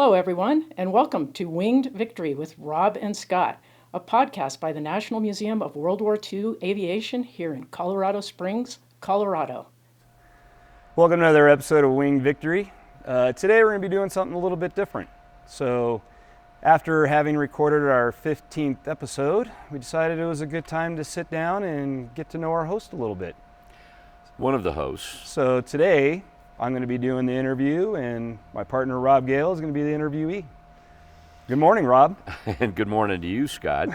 Hello, everyone, and welcome to Winged Victory with Rob and Scott, a podcast by the National Museum of World War II Aviation here in Colorado Springs, Colorado. Welcome to another episode of Winged Victory. Today we're going to be doing something a little bit different. So after having recorded our 15th episode, we decided it was a good time to sit down and get to know our host a little bit. One of the hosts. So today I'm going to be doing the interview, and my partner Rob Gale is going to be the interviewee. Good morning, Rob. And good morning to you, Scott.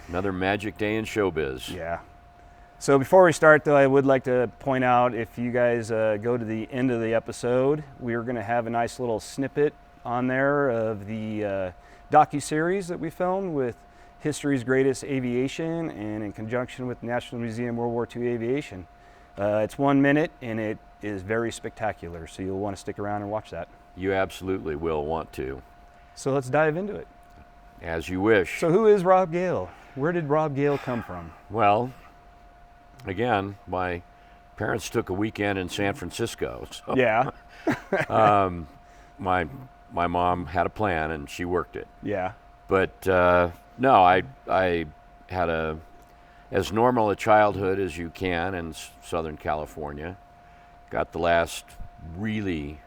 Another magic day in showbiz. Yeah. So before we start, though, I would like to point out, if you guys go to the end of the episode, we're going to have a nice little snippet on there of the docu-series that we filmed with History's Greatest Aviation, and in conjunction with National Museum World War II Aviation. It's 1 minute, and it is very spectacular, so you'll want to stick around and watch that. You absolutely will want to. So let's dive into it. As you wish. So who is Rob Gale? Where did Rob Gale come from? Well, again, my parents took a weekend in San Francisco. So Yeah. my mom had a plan and she worked it. Yeah. But no, I had as normal a childhood as you can in Southern California. Got the last really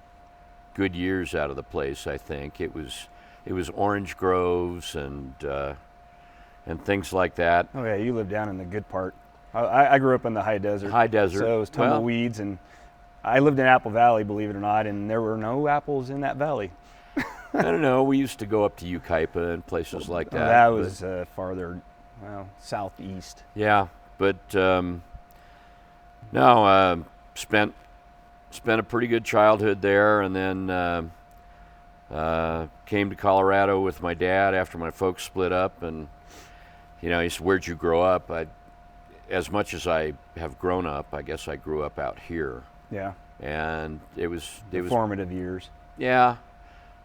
good years out of the place, I think. It was orange groves and things like that. Oh yeah, you live down in the good part. I grew up in the high desert. High desert. So it was tumbleweeds, and I lived in Apple Valley, believe it or not, and there were no apples in that valley. I don't know. We used to go up to Ucaipa and places like that. That was farther, southeast. Yeah, but spent a pretty good childhood there, and then came to Colorado with my dad after my folks split up. And he said, "Where'd you grow up?" As much as I have grown up, I guess I grew up out here. Yeah. And it was formative years. Yeah.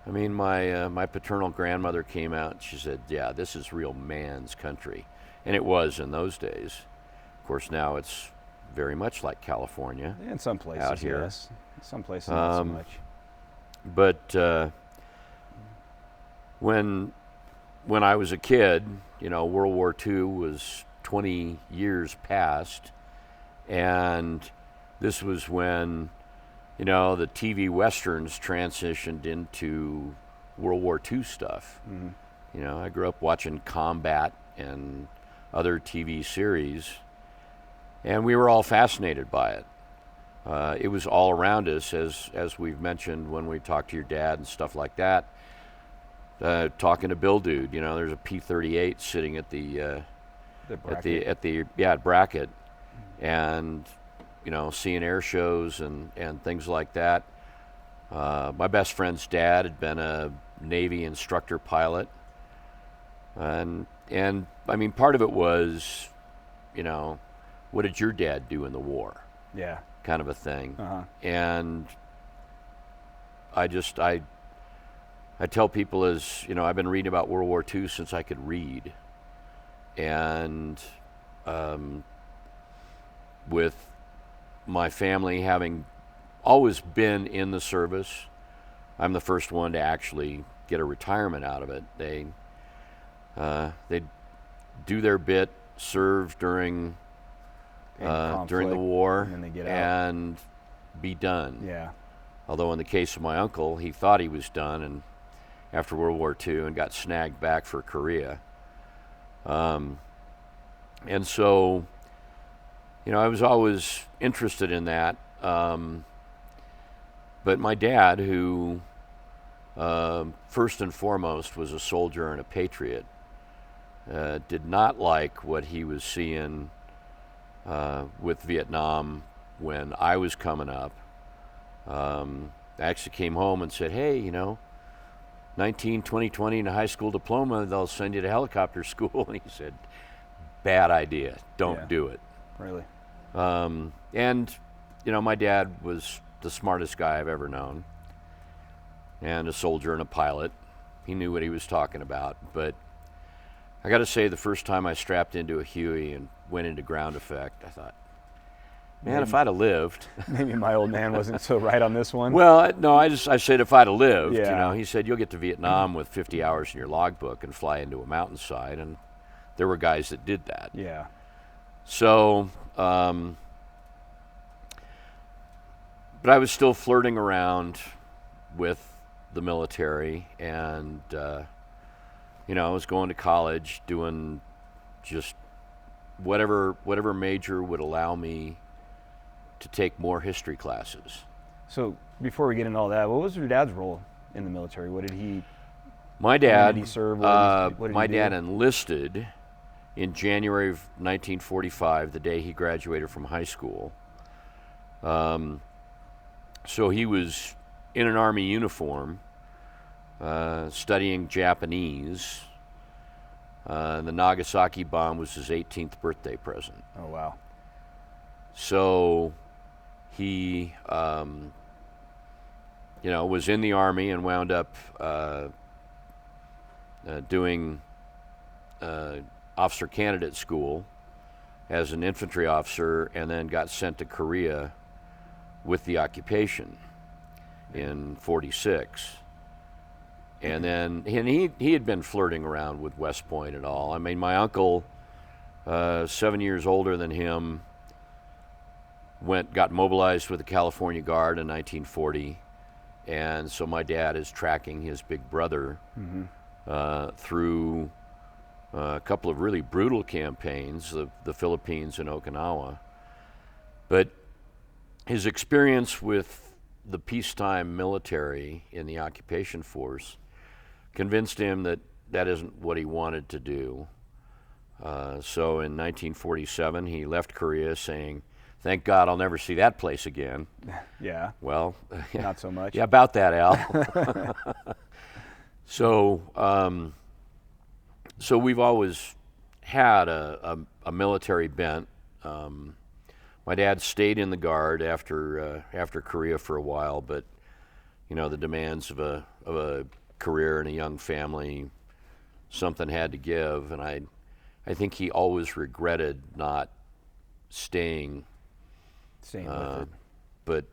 I mean, my paternal grandmother came out and she said, "Yeah, this is real man's country." And it was in those days. Of course, now it's very much like California. In some places, out here. Yes. Some places, not so much. But when I was a kid, World War II was 20 years past, and this was when the TV westerns transitioned into World War II stuff. Mm-hmm. I grew up watching Combat and other TV series, and we were all fascinated by it. It was all around us, as we've mentioned when we talked to your dad and stuff like that. Talking to Bill Dude, there's a P-38 sitting at the bracket, and seeing air shows and things like that. My best friend's dad had been a Navy instructor pilot, and I mean, part of it was, what did your dad do in the war? Yeah, kind of a thing. Uh-huh. And I tell people, I've been reading about World War II since I could read. And with my family having always been in the service, I'm the first one to actually get a retirement out of it. They do their bit, serve during the war, and then they get out and be done. Yeah. Although in the case of my uncle, he thought he was done, and after World War II, and got snagged back for Korea. And so, I was always interested in that. But my dad, who first and foremost was a soldier and a patriot, did not like what he was seeing with Vietnam when I was coming up. I actually came home and said, "Hey, 19, 20, 20 and a high school diploma, they'll send you to helicopter school." And he said, "Bad idea. Don't do it." Really? And, my dad was the smartest guy I've ever known, and a soldier and a pilot. He knew what he was talking about. But I got to say, the first time I strapped into a Huey and went into ground effect, I thought, Man, if I'd have lived. Maybe my old man wasn't so right on this one. Well, no, I said if I'd have lived. Yeah. You know, he said you'll get to Vietnam with 50 hours in your logbook and fly into a mountainside, and there were guys that did that. Yeah. So, but I was still flirting around with the military, and you know, I was going to college, doing just whatever major would allow me to take more history classes. So before we get into all that, what was your dad's role in the military? What did he? My dad, When did he serve? What did my he do? dad enlisted in January of 1945, the day he graduated from high school. So he was in an Army uniform, studying Japanese. The Nagasaki bomb was his 18th birthday present. Oh wow. So he, you know, was in the Army and wound up doing officer candidate school as an infantry officer, and then got sent to Korea with the occupation in '46. And then he had been flirting around with West Point and all. I mean, my uncle, 7 years older than him, got mobilized with the California Guard in 1940, and so my dad is tracking his big brother through a couple of really brutal campaigns, the Philippines and Okinawa. But his experience with the peacetime military in the occupation force convinced him that that isn't what he wanted to do. So in 1947, he left Korea saying, "Thank God I'll never see that place again." Yeah. Well, Not so much. yeah, about that, Al. So, so we've always had a military bent. My dad stayed in the Guard after Korea for a while, but you know, the demands of a career and a young family, something had to give, and I think he always regretted not staying. Staying with it. But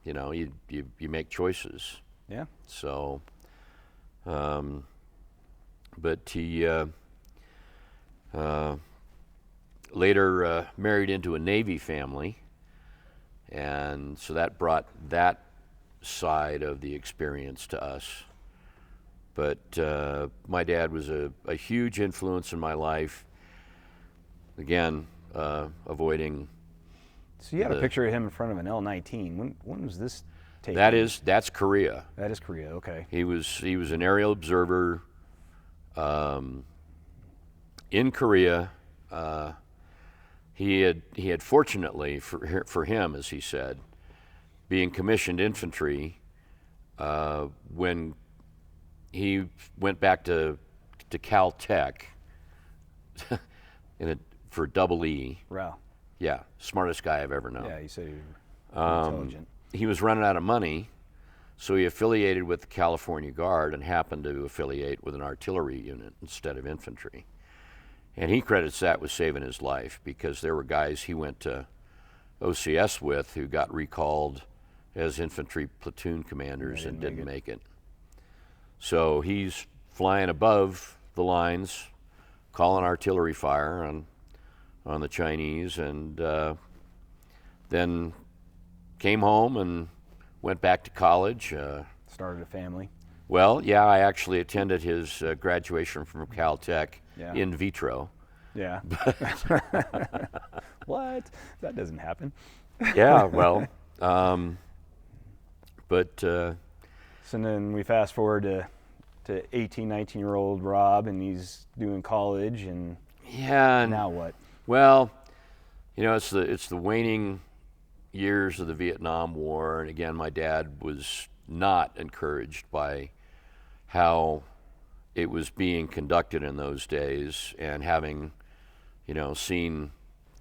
you know, you make choices. Yeah. So, but he later married into a Navy family, and so that brought that side of the experience to us. But my dad was a huge influence in my life. Again, avoiding. So you have a picture of him in front of an L-19. When was this taken? That's Korea. That is Korea. Okay. He was an aerial observer in Korea. He had fortunately for him, as he said, being commissioned infantry, when he went back to Caltech for double E. Wow. Yeah, smartest guy I've ever known. Yeah, you said he was intelligent. He was running out of money, so he affiliated with the California Guard and happened to affiliate with an artillery unit instead of infantry. And he credits that with saving his life, because there were guys he went to OCS with who got recalled as infantry platoon commanders and didn't make it. So he's flying above the lines, calling artillery fire on the Chinese, and then came home and went back to college. Started a family. Well, yeah, I actually attended his graduation from Caltech in vitro. Yeah. What? That doesn't happen. Yeah, well, but So then we fast forward to 18, 19-year-old Rob, and he's doing college, and yeah. Now what? Well, you know, it's the waning years of the Vietnam War, and again, my dad was not encouraged by how it was being conducted in those days, and having, you know, seen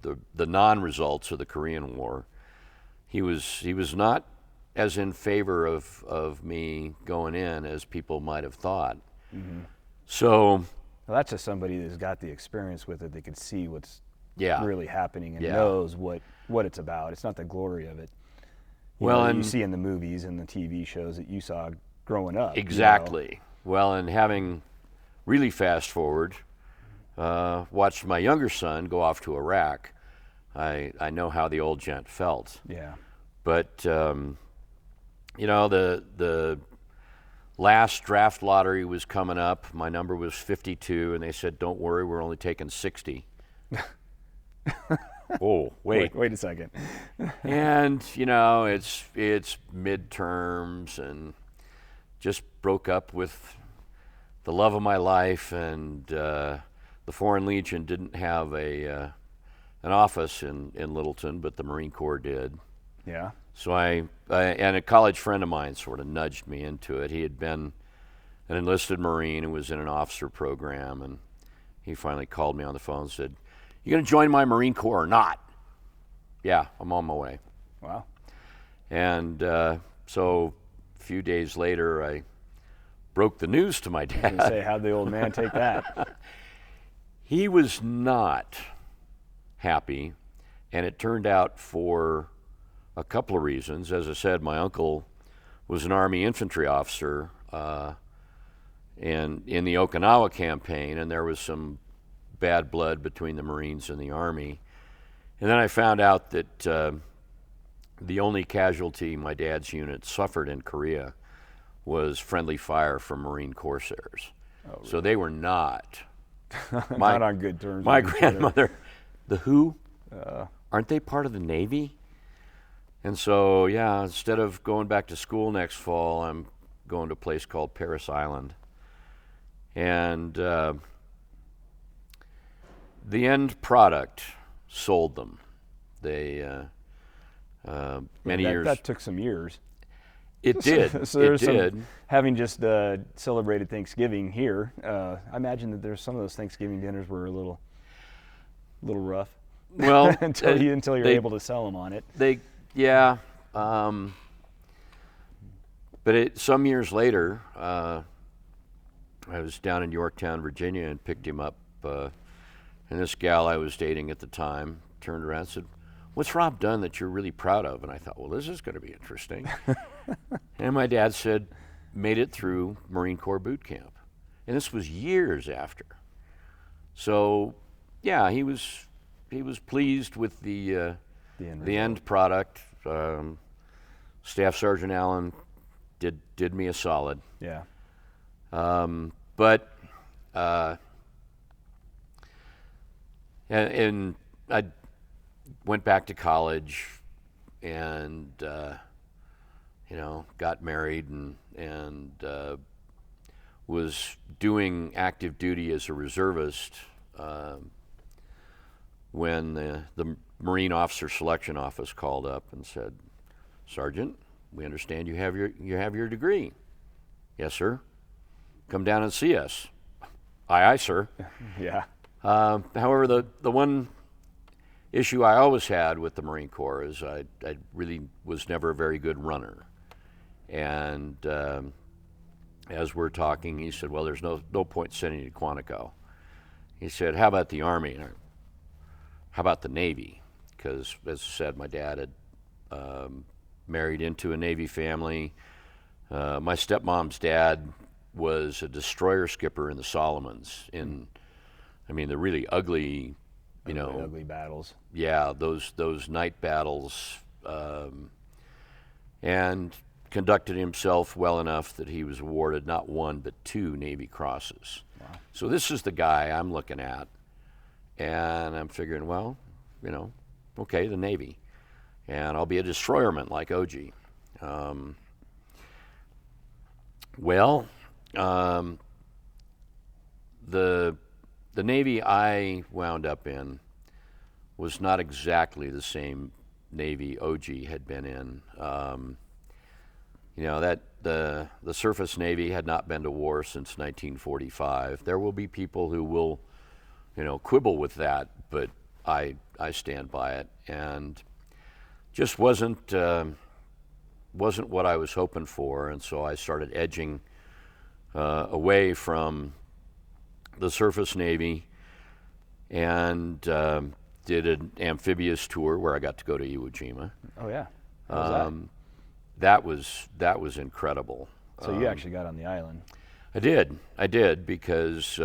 the non-results of the Korean War, he was not as in favor of me going in as people might have thought. Mm-hmm. So, well, that's just somebody that's got the experience with it. They could see really happening and Yeah. knows what it's about. It's not the glory of it. Well, That and you see in the movies and the TV shows that you saw growing up. exactly. Well, and having really fast forward, watched my younger son go off to Iraq, I know how the old gent felt. Yeah. But the last draft lottery was coming up. My number was 52, and they said, "Don't worry, we're only taking 60." Oh, wait a second. And it's midterms, and just broke up with the love of my life, and the Foreign Legion didn't have an office in Littleton, but the Marine Corps did. Yeah. So and a college friend of mine sort of nudged me into it. He had been an enlisted Marine and was in an officer program, and he finally called me on the phone and said, "You going to join my Marine Corps or not?" "Yeah, I'm on my way." Wow. And so a few days later, I broke the news to my I was dad. going to say, how'd the old man take that? He was not happy, and it turned out for a couple of reasons. As I said, my uncle was an Army infantry officer in the Okinawa campaign, and there was some bad blood between the Marines and the Army. And then I found out that the only casualty my dad's unit suffered in Korea was friendly fire from Marine Corsairs. Oh, really? So they were not. Not on good terms. My with each grandmother, the Who, aren't they part of the Navy? And so, yeah, instead of going back to school next fall, I'm going to a place called Paris Island. And the end product sold them. They many years. That took some years. It did. So there's it did. Having just celebrated Thanksgiving here, I imagine that there's some of those Thanksgiving dinners were a little rough. Well, until you're able to sell them on it. But some years later, I was down in Yorktown, Virginia, and picked him up. And this gal I was dating at the time turned around and said, "What's Rob done that you're really proud of?" And I thought, well, this is going to be interesting. And my dad said, made it through Marine Corps boot camp. And this was years after. So, yeah, he was pleased with the end product. Staff Sergeant Allen did me a solid. Yeah. But and I went back to college and got married and was doing active duty as a reservist when the Marine Officer Selection Office called up and said, "Sergeant, we understand you have your degree." "Yes, sir." "Come down and see us." "Aye, aye, sir." Yeah. However, the one issue I always had with the Marine Corps is I really was never a very good runner. And as we're talking, he said, "Well, there's no point sending you to Quantico." He said, "How about the Army? How about the Navy?" Because, as I said, my dad had married into a Navy family. My stepmom's dad was a destroyer skipper in the Solomons the really ugly, ugly battles. Yeah, those night battles, and conducted himself well enough that he was awarded not one but 2 Navy Crosses. Wow. So this is the guy I'm looking at, and I'm figuring, well, okay, the Navy, and I'll be a destroyerman like OG. The Navy I wound up in was not exactly the same Navy OG had been in. That the surface Navy had not been to war since 1945. There will be people who will, quibble with that, but I stand by it, and just wasn't what I was hoping for, and so I started edging away from the surface Navy, and did an amphibious tour where I got to go to Iwo Jima. Oh yeah. How was That was incredible. that? So you actually got on the island. I did because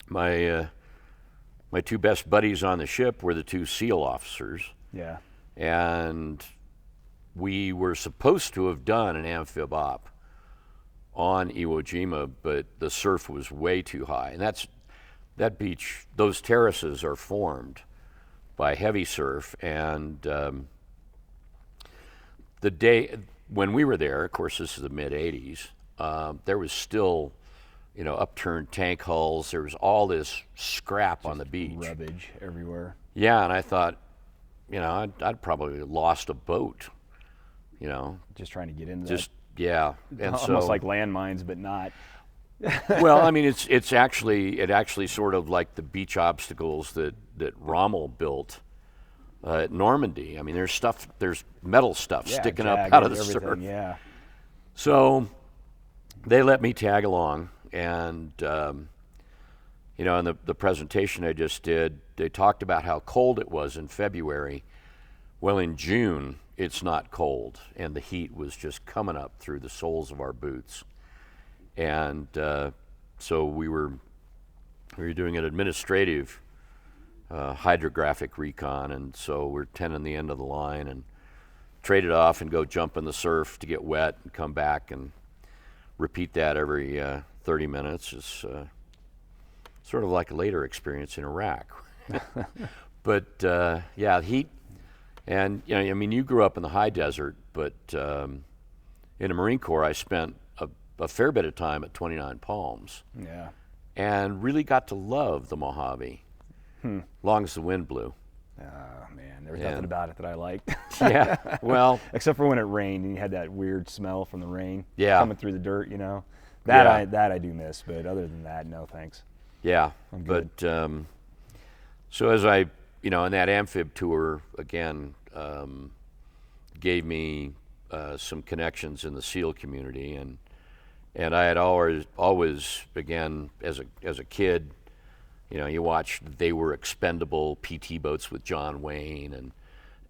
my two best buddies on the ship were the two SEAL officers, Yeah. and we were supposed to have done an amphib op on Iwo Jima, but the surf was way too high, and that beach. Those terraces are formed by heavy surf, and the day when we were there, of course, this is the mid '80s. There was still, upturned tank hulls. There was all this scrap on the beach. Rubbish everywhere. Yeah, and I thought, I'd probably lost a boat. Just trying to get into Just yeah, and almost like landmines, but not. Well, I mean, it actually sort of like the beach obstacles that Rommel built at Normandy. I mean, there's metal stuff sticking up out of the surf. Yeah. So they let me tag along, and in the presentation I just did, they talked about how cold it was in February. Well, in June, it's not cold, and the heat was just coming up through the soles of our boots. And so we were doing an administrative hydrographic recon, and so we're tending the end of the line and trade it off and go jump in the surf to get wet and come back and repeat that every 30 minutes. Is sort of like a later experience in Iraq. But heat. And you grew up in the high desert, but in the Marine Corps, I spent a fair bit of time at 29 Palms. Yeah. And really got to love the Mojave, long as the wind blew. Oh man, there was nothing about it that I liked. Yeah, well, except for when it rained and you had that weird smell from the rain. Yeah. Coming through the dirt, That I do miss, but other than that, no thanks. Yeah, I'm good. But so as I, on that amphib tour again, gave me some connections in the SEAL community, and I had always again as a kid, you watched They Were Expendable PT boats with John Wayne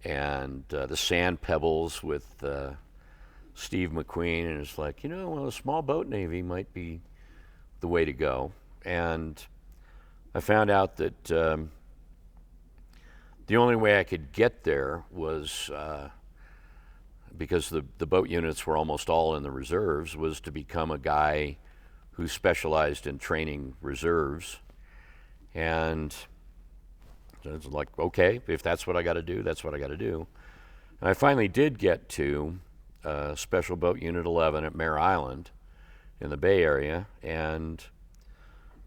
and the Sand Pebbles with Steve McQueen, and it's like, a small boat Navy might be the way to go. And I found out that the only way I could get there was because the boat units were almost all in the reserves, was to become a guy who specialized in training reserves. And it's like, okay, if that's what I got to do, that's what I got to do. And I finally did get to Special Boat Unit 11 at Mare Island in the Bay Area, and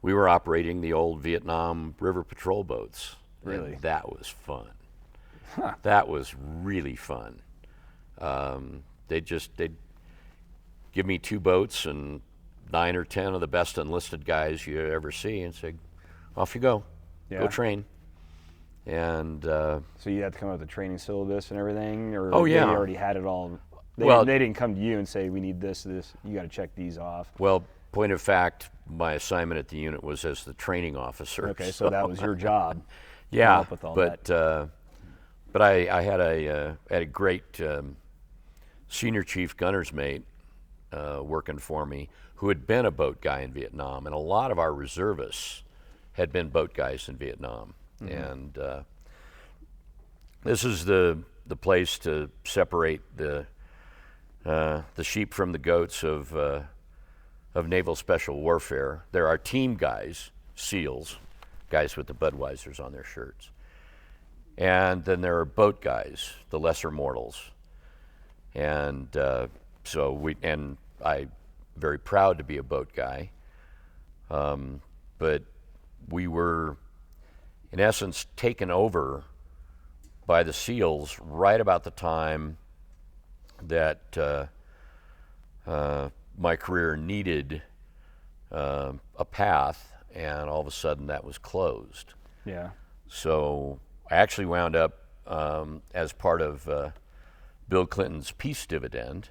we were operating the old Vietnam River Patrol boats. Really? And that was fun. Huh. That was really fun. They'd give me two boats and 9 or 10 of the best enlisted guys you ever see and say, off you go. Yeah. Go train. And so you had to come up with a training syllabus and everything, or Oh, yeah. they already had it all? They didn't come to you and say, we need this. You got to check these off. well, point of fact, my assignment at the unit was as the training officer. Okay, so that was your job. Yeah, come up with all but I had a great senior chief gunner's mate working for me who had been a boat guy in Vietnam, and a lot of our reservists had been boat guys in Vietnam. And this is the place to separate the sheep from the goats of naval special warfare. There are team guys, SEALs, guys with the Budweisers on their shirts. And then there are boat guys, the lesser mortals. And I'm very proud to be a boat guy. But we were, in essence, taken over by the SEALs right about the time that my career needed a path, and all of a sudden that was closed. Yeah. So I actually wound up as part of Bill Clinton's peace dividend.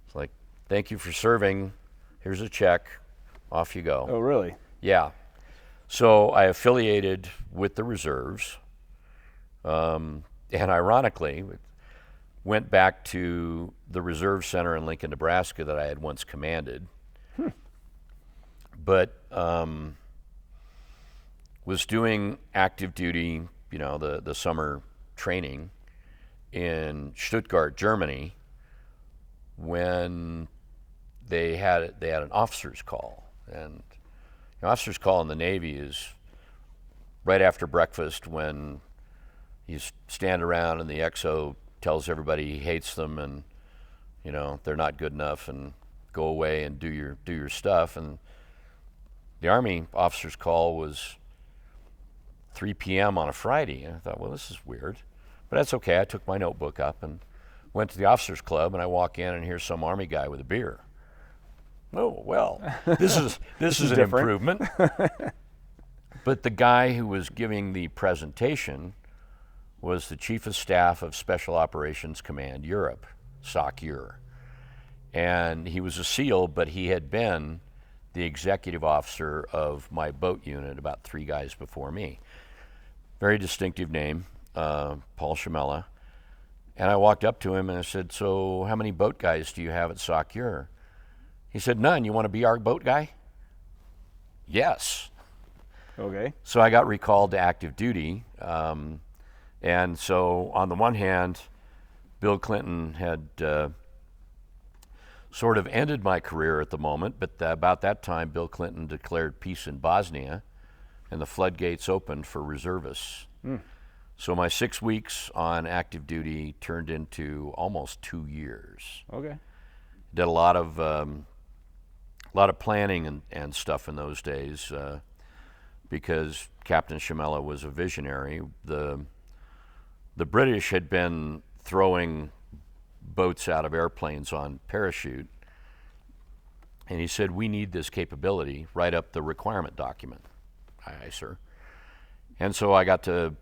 It's like, thank you for serving. Here's a check. Off you go. Oh, really? Yeah. So I affiliated with the reserves, and ironically, went back to the reserve center in Lincoln, Nebraska that I had once commanded, but was doing active duty, the summer training in Stuttgart, Germany, when they had an officer's call. And the officer's call in the Navy is right after breakfast, when you stand around and the XO tells everybody he hates them and they're not good enough and go away and do your stuff. And the Army officer's call was 3 p.m. on a Friday, and I thought, well, this is weird, but that's okay. I took my notebook up and went to the officers club, and I walk in and here's some Army guy with a beer. Oh, well, this is an improvement. But the guy who was giving the presentation was the Chief of Staff of Special Operations Command Europe, SOCEUR. And he was a SEAL, but he had been the executive officer of my boat unit about 3 guys before me. Very distinctive name, Paul Shamella. And I walked up to him and I said, so how many boat guys do you have at SOCEUR? He said, none. You want to be our boat guy? Yes. Okay. So I got recalled to active duty. And so on the one hand, Bill Clinton had sort of ended my career at the moment, but about that time, Bill Clinton declared peace in Bosnia, and the floodgates opened for reservists. So my 6 weeks on active duty turned into almost 2 years. Okay. Did a lot of planning and stuff in those days because Captain Shamella was a visionary. The British had been throwing boats out of airplanes on parachute, and he said, we need this capability. Write up the requirement document. Aye, sir. And so I got to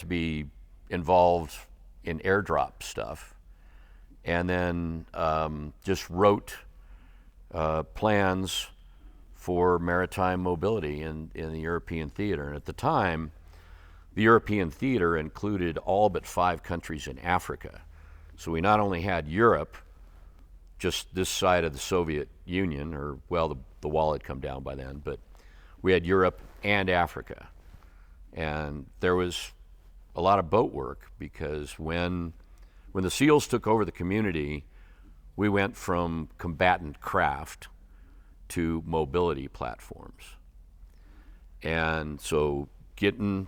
be involved in airdrop stuff, and then just wrote plans for maritime mobility in the European theater. And at the time, the European theater included all but 5 countries in Africa. So we not only had Europe, just this side of the Soviet Union, or well, the wall had come down by then, but we had Europe and Africa. And there was a lot of boat work because when the SEALs took over the community, we went from combatant craft to mobility platforms. And so getting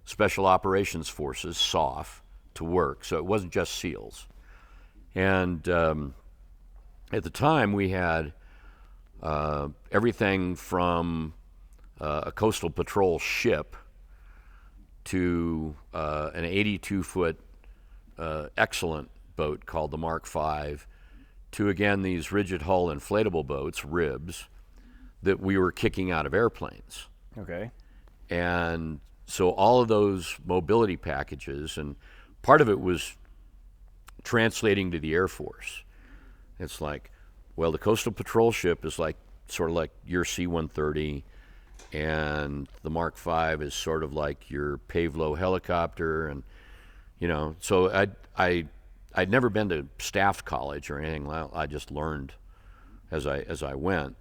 Special Operations Forces, SOF, to work. So it wasn't just SEALs. And at the time, we had everything from a coastal patrol ship to an 82-foot excellent boat called the Mark V, to, again, these rigid hull inflatable boats, RIBs, that we were kicking out of airplanes. Okay. And so all of those mobility packages, and part of it was translating to the Air Force. It's like, well, the coastal patrol ship is like sort of like your C-130, and the Mark V is sort of like your Pavlo helicopter, and so I'd never been to staff college or anything. I just learned as I went,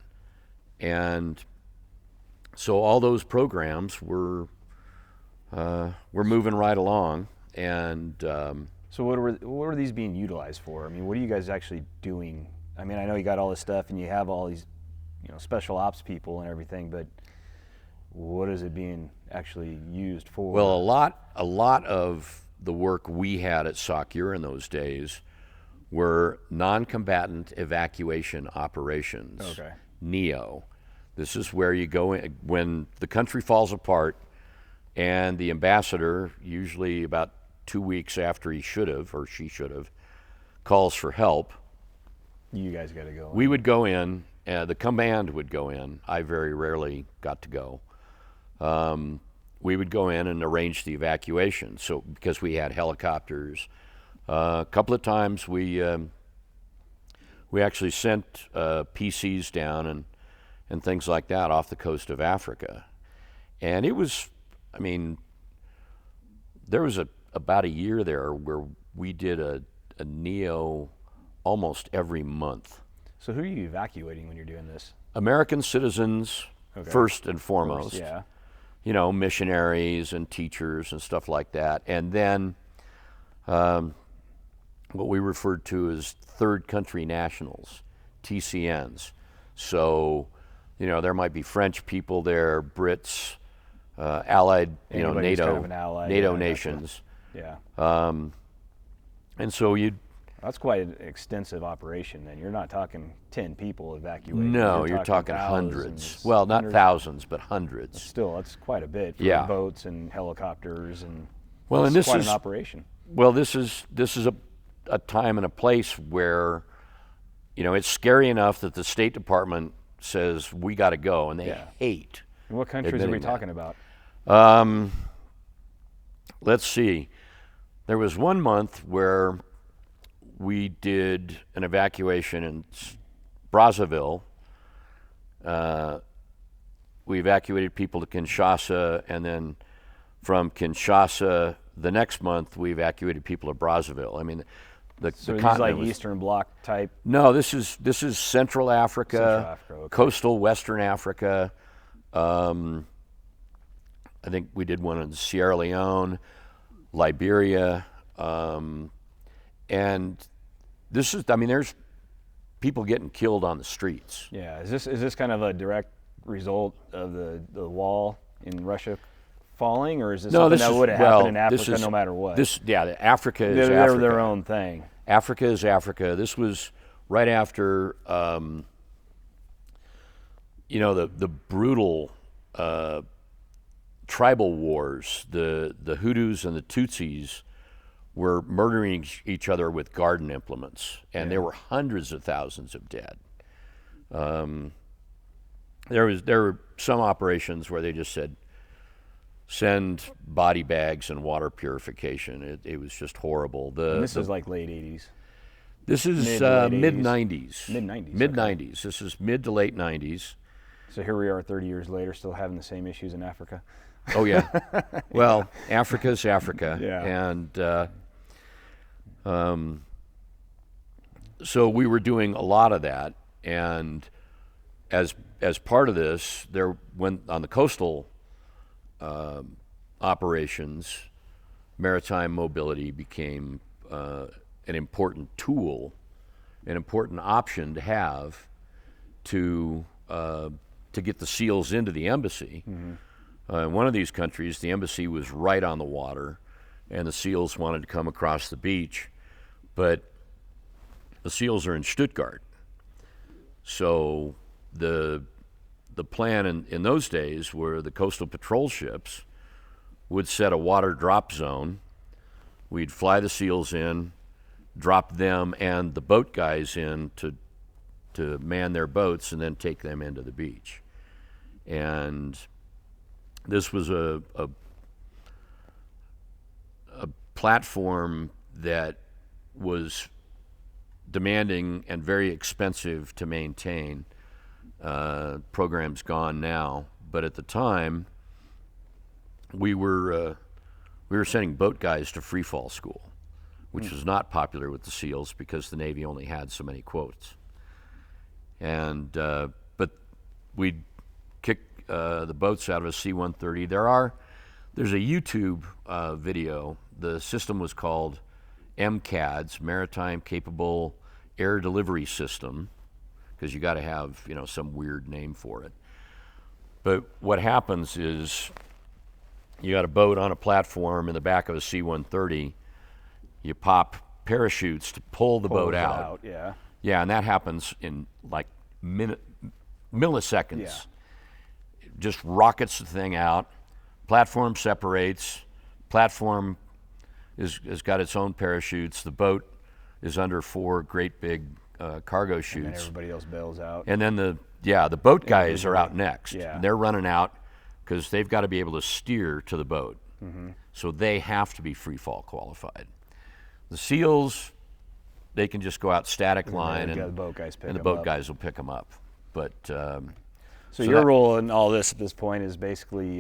and so all those programs were moving right along. And so what were these being utilized for? I mean, what are you guys actually doing? I mean, I know you got all this stuff and you have all these, special ops people and everything, but what is it being actually used for? Well, a lot of the work we had at SOCEUR in those days were non-combatant evacuation operations. Okay. NEO. This is where you go in when the country falls apart, and the ambassador, usually about 2 weeks after he should have or she should have, calls for help. You guys got to go. We would go in. The command would go in. I very rarely got to go. We would go in and arrange the evacuation. So because we had helicopters, a couple of times we actually sent PCs down and things like that off the coast of Africa. And it was, I mean, there was about a year there where we did a NEO almost every month. So who are you evacuating when you're doing this? American citizens, first and foremost. Yeah. You know, missionaries and teachers and stuff like that. And then what we referred to as third country nationals, TCNs. So, you know, there might be French people there, Brits, allied, you know, Anybody's NATO, kind of an ally, NATO yeah, nations. Yeah. And so That's quite an extensive operation then. You're not talking 10 people evacuating. no, you're talking hundreds. Well, not thousands, but hundreds. Still, that's quite a bit for Yeah. boats and helicopters, and Well, and it's this quite is an operation. Well, this is a time and a place where, you know, it's scary enough that the State Department says we got to go, and they Yeah. hate. And what countries are we admitting that. talking about? Let's see. There was one month where we did an evacuation in Brazzaville. We evacuated people to Kinshasa, and then from Kinshasa, the next month we evacuated people to Brazzaville. I mean, the So these continent like was, Eastern Bloc type. No, this is Central Africa, Central Africa, okay. coastal Western Africa. I think we did one in Sierra Leone, Liberia, and this is, I mean, there's people getting killed on the streets. Yeah. Is this kind of a direct result of the wall in Russia falling, or is this something that would have happened in Africa no matter what? Africa is they're Africa. their own thing. Africa is Africa. This was right after, you know, the brutal tribal wars. The Hutus and the Tutsis were murdering each other with garden implements, and there were hundreds of thousands of dead. There were some operations where they just said, send body bags and water purification. It was just horrible. And this is like late 80s. This is mid-late 90s. 80s. Mid-90s. Mid-90s. This is mid to late 90s. So here we are 30 years later, still having the same issues in Africa. Oh, yeah. Well, Africa's Africa. Yeah. And so we were doing a lot of that. And as part of this, there went on the coastal operations, maritime mobility became an important tool, an important option to have to get the SEALs into the embassy. Mm-hmm. In one of these countries, the embassy was right on the water, and the SEALs wanted to come across the beach, but the SEALs are in Stuttgart. So the plan in those days were the coastal patrol ships would set a water drop zone. We'd fly the SEALs in, drop them and the boat guys in to man their boats, and then take them into the beach. And this was a platform that was demanding and very expensive to maintain. Program's gone now, but at the time, we were sending boat guys to free fall school, which was not popular with the SEALs because the Navy only had so many quotes. And but we'd kick the boats out of a C-130. There's a YouTube video. The system was called MCADS, Maritime Capable Air Delivery System, because you got to have, you know, some weird name for it. But what happens is you got a boat on a platform in the back of a C-130. You pop parachutes to pull the boat out. Yeah. Yeah, and that happens in like milliseconds. Yeah. It just rockets the thing out. Platform separates. Platform has got its own parachutes. The boat is under 4 great big cargo chutes. And then everybody else bails out. And then the boat guys are out next. Yeah. And they're running out because they've got to be able to steer to the boat. Mm-hmm. So they have to be free fall qualified. The SEALs, they can just go out static line, and the boat guys pick and the them boat up. guys will pick them up. But So your role in all this at this point is basically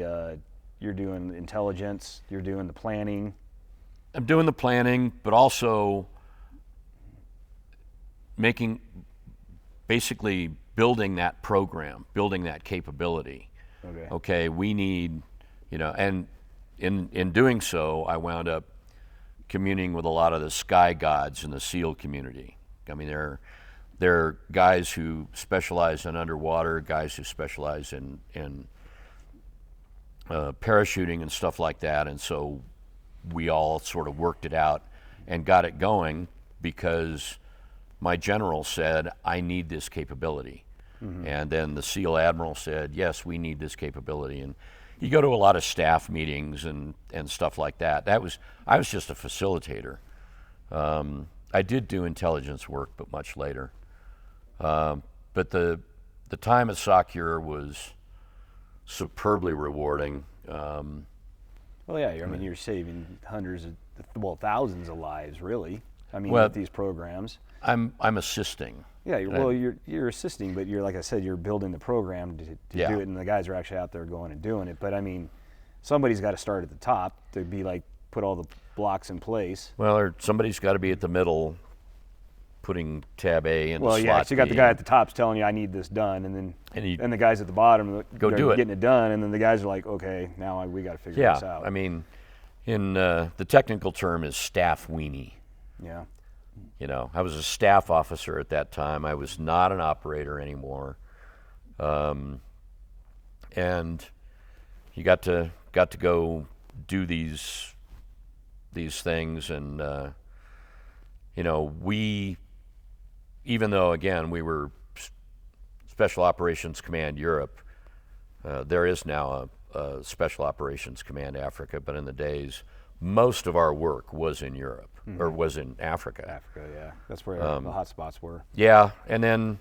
you're doing intelligence, you're doing the planning. I'm doing the planning, but also basically building that program, building that capability. Okay, we need, and in doing so, I wound up communing with a lot of the sky gods in the SEAL community. I mean, they're guys who specialize in underwater, guys who specialize in parachuting and stuff like that, and so we all sort of worked it out and got it going because my general said, I need this capability. And then the SEAL admiral said, yes, we need this capability. And you go to a lot of staff meetings and stuff like that. I was just a facilitator. I did do intelligence work, but much later. But the time at SOCUR was superbly rewarding. Well, yeah, I mean, you're saving thousands of lives, really. I mean, with these programs. I'm assisting. Yeah, you're assisting, but you're, like I said, you're building the program to do it, and the guys are actually out there going and doing it. But I mean, somebody's got to start at the top to be like put all the blocks in place. Well, or somebody's got to be at the middle, putting tab A in. Well, yeah, so you got the guy at the top's telling you, I need this done, and then and the guys at the bottom go do it, getting it done, and then the guys are like, okay, now we got to figure this out. I mean, in the technical term is staff weenie. Yeah. I was a staff officer at that time. I was not an operator anymore, and you got to go do these things, and we, even though again we were Special Operations Command Europe, there is now a Special Operations Command Africa, but in the days, most of our work was in Europe. Or was in Africa. Africa, yeah, that's where the hot spots were. Yeah, and then,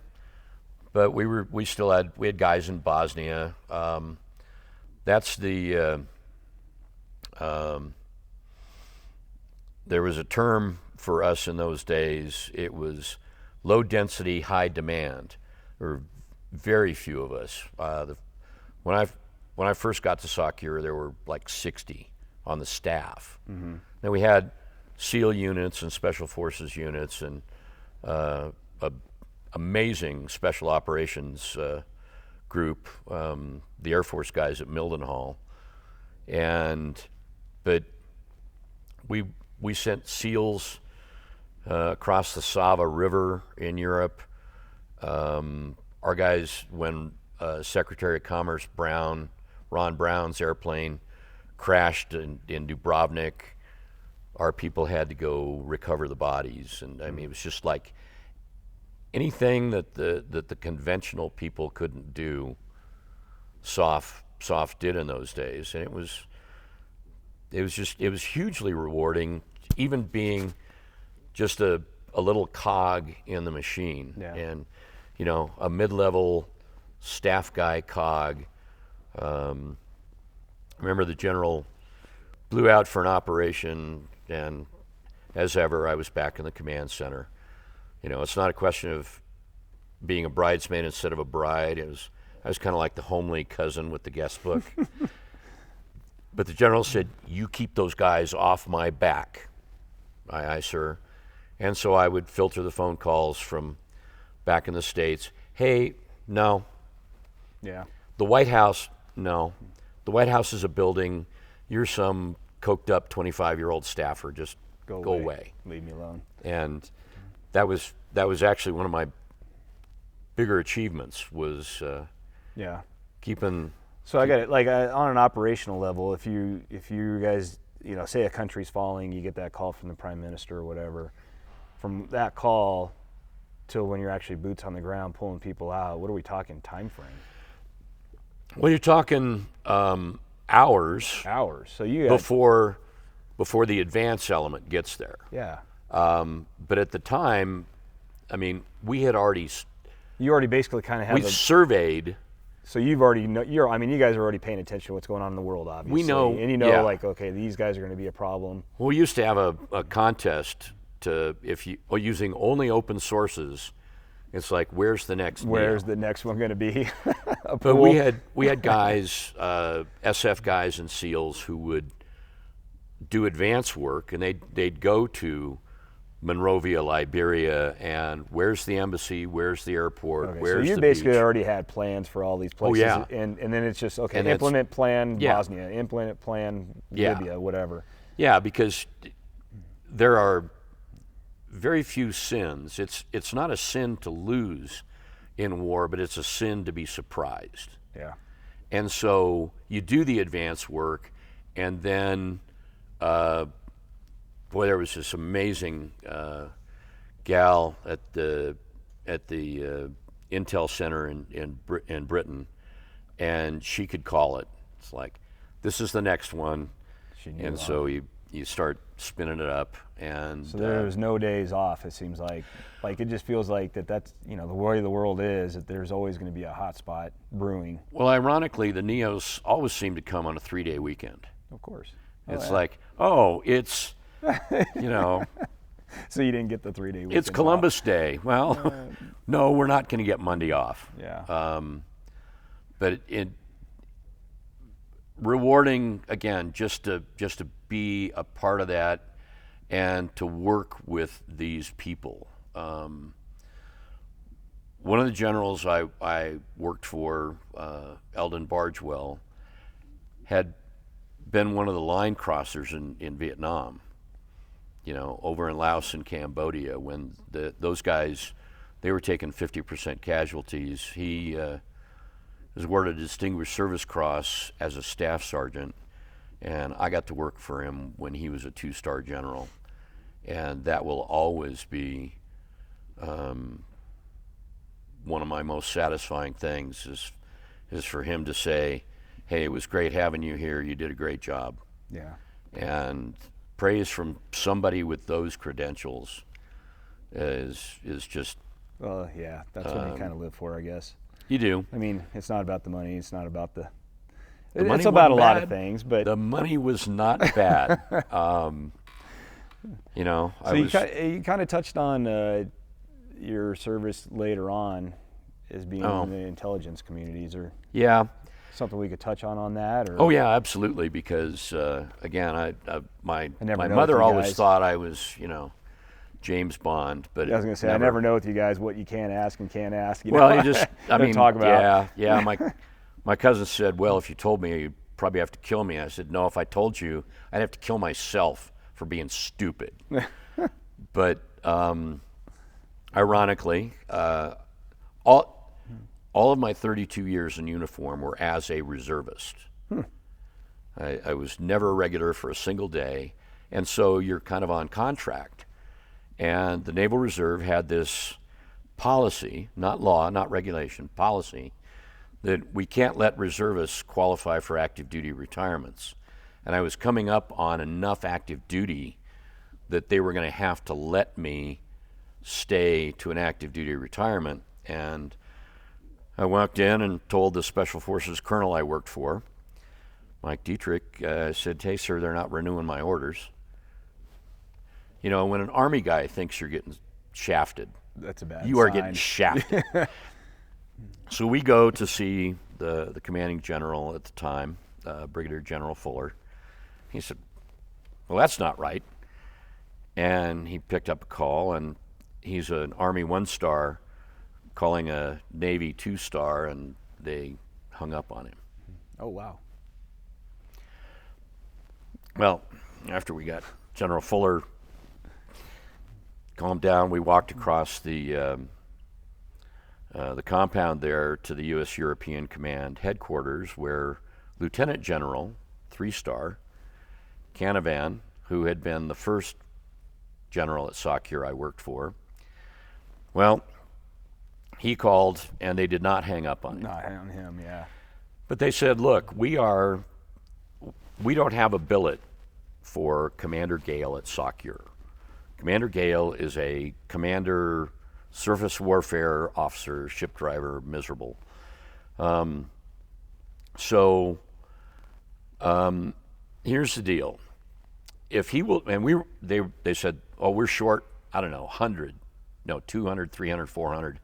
but we had guys in Bosnia. That's the. There was a term for us in those days. It was low density, high demand. There were very few of us. When I first got to SOCUR, there were like 60 on the staff. Then we had SEAL units and Special Forces units and amazing Special Operations group, the Air Force guys at Mildenhall, but we sent SEALs across the Sava River in Europe. Our guys, when Secretary of Commerce Ron Brown's airplane crashed in Dubrovnik, our people had to go recover the bodies, and I mean, it was just like anything that the conventional people couldn't do. SOF did in those days, and it was hugely rewarding, even being just a little cog in the machine, and a mid-level staff guy cog. Remember the general blew out for an operation. And as ever, I was back in the command center. It's not a question of being a bridesmaid instead of a bride. I was kind of like the homely cousin with the guest book. But the general said, you keep those guys off my back. Aye, sir. And so I would filter the phone calls from back in the States. Hey, no. Yeah. The White House, no. The White House is a building. You're some coked up 25-year-old staffer, just go away. Leave me alone. And that was actually one of my bigger achievements was keeping. So I got it. Like on an operational level, if you guys, say a country's falling, you get that call from the prime minister or whatever. From that call till when you're actually boots on the ground pulling people out, what are we talking time frame? Well, you're talking hours. So you before the advance element gets there. Yeah. But at the time, I mean, we had already. You already basically kind of have. We surveyed. So you've already you guys are already paying attention to what's going on in the world, obviously. We know, and like, okay, these guys are going to be a problem. Well, we used to have a contest to using only open sources. It's like, where's the next the next one going to be? But pool. we had guys, SF guys and SEALs who would do advance work, and they'd go to Monrovia, Liberia, and where's the embassy, where's the airport, Okay, where's so you the basically beach? already had plans for all these places. yeah. And then it's just, okay, And it's- implement plan yeah. Bosnia, implement plan Yeah. Libya, whatever. Yeah, because there are very few sins. It's not a sin to lose in war, but it's a sin to be surprised. Yeah. And so you do the advance work, and then, boy, there was this amazing gal at the Intel Center in Britain, and she could call it. It's like, this is the next one, She knew and off. so you start spinning it up, and So there was no days off, it seems like. Like, it just feels like that's, the way the world is, that there's always going to be a hot spot brewing. well, ironically, the Neos always seem to come on a 3-day weekend. Of course. It's yeah. like, oh, it's, you know, So you didn't get the 3-day weekend. it's Columbus Day. Well, no, we're not going to get Monday off. Yeah. But it rewarding, again, just to be a part of that and to work with these people. One of the generals I worked for, Eldon Bargewell, had been one of the line crossers in Vietnam, over in Laos and Cambodia when those guys, they were taking 50% casualties. He was awarded a Distinguished Service Cross as a staff sergeant, and I got to work for him when he was a 2-star general. And that will always be one of my most satisfying things is for him to say, hey, it was great having you here, you did a great job. Yeah. And praise from somebody with those credentials is just, Well, yeah, that's what you kind of live for, I guess. you do. I mean, it's not about the money. It's not about the money it's about a wasn't lot bad. of things, but The money was not bad. so you kind of touched on your service later on as being in the intelligence communities, or yeah. something we could touch on that, or Oh yeah, absolutely. Because again, my never know mother with you always guys. thought I was, James Bond. But I was going to say, I never know with you guys what you can ask and can't ask. Well, you just, I Don't mean, talk about. yeah. My cousin said, well, if you told me, you'd probably have to kill me. I said, no, if I told you, I'd have to kill myself for being stupid. But ironically, all of my 32 years in uniform were as a reservist. I was never a regular for a single day, and so you're kind of on contract. And the Naval Reserve had this policy, not law, not regulation, policy, that we can't let reservists qualify for active duty retirements. And I was coming up on enough active duty that they were going to have to let me stay to an active duty retirement. And I walked in and told the Special Forces colonel I worked for, Mike Dietrich, said, hey, sir, they're not renewing my orders. When an Army guy thinks you're getting shafted, That's a bad you are sign. getting shafted. So we go to see the commanding general at the time, Brigadier General Fuller. He said, well, that's not right. And he picked up a call, and he's an Army 1-star calling a Navy 2-star, and they hung up on him. Oh, wow. Well, after we got General Fuller calmed down, we walked across the compound there to the U.S. European Command headquarters, where Lieutenant General, 3-star, Canavan, who had been the first general at SOCUR I worked for, well, he called, and they did not hang up on him. Not on him, yeah. But they said, look, we don't have a billet for Commander Gale at SOCUR. Commander Gale is a commander, surface warfare officer, ship driver, miserable. Here's the deal. If he will, and they said, oh, we're short, I don't know, 200, 300, 400